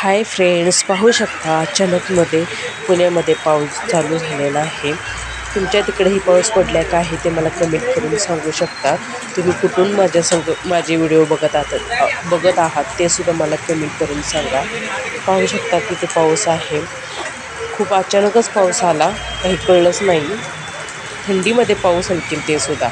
Hi friends, पाहू शकता अचानकमध्ये पुण्यामध्ये पाऊस चालू झालेला आहे। तुमच्या तिकडेही पाऊस पडला का आहे ते मला कमेंट करून सांगू शकता। तुम्ही कुठून माझे व्हिडिओ बघत आहात ते सुद्धा मला कमेंट करून सांगा। पाहू शकता की ते पाऊस आहे, खूप अचानकच पाऊस आला, काही कळलंच नाही। थंडीमध्ये पाऊस आणखीन ते सुद्धा।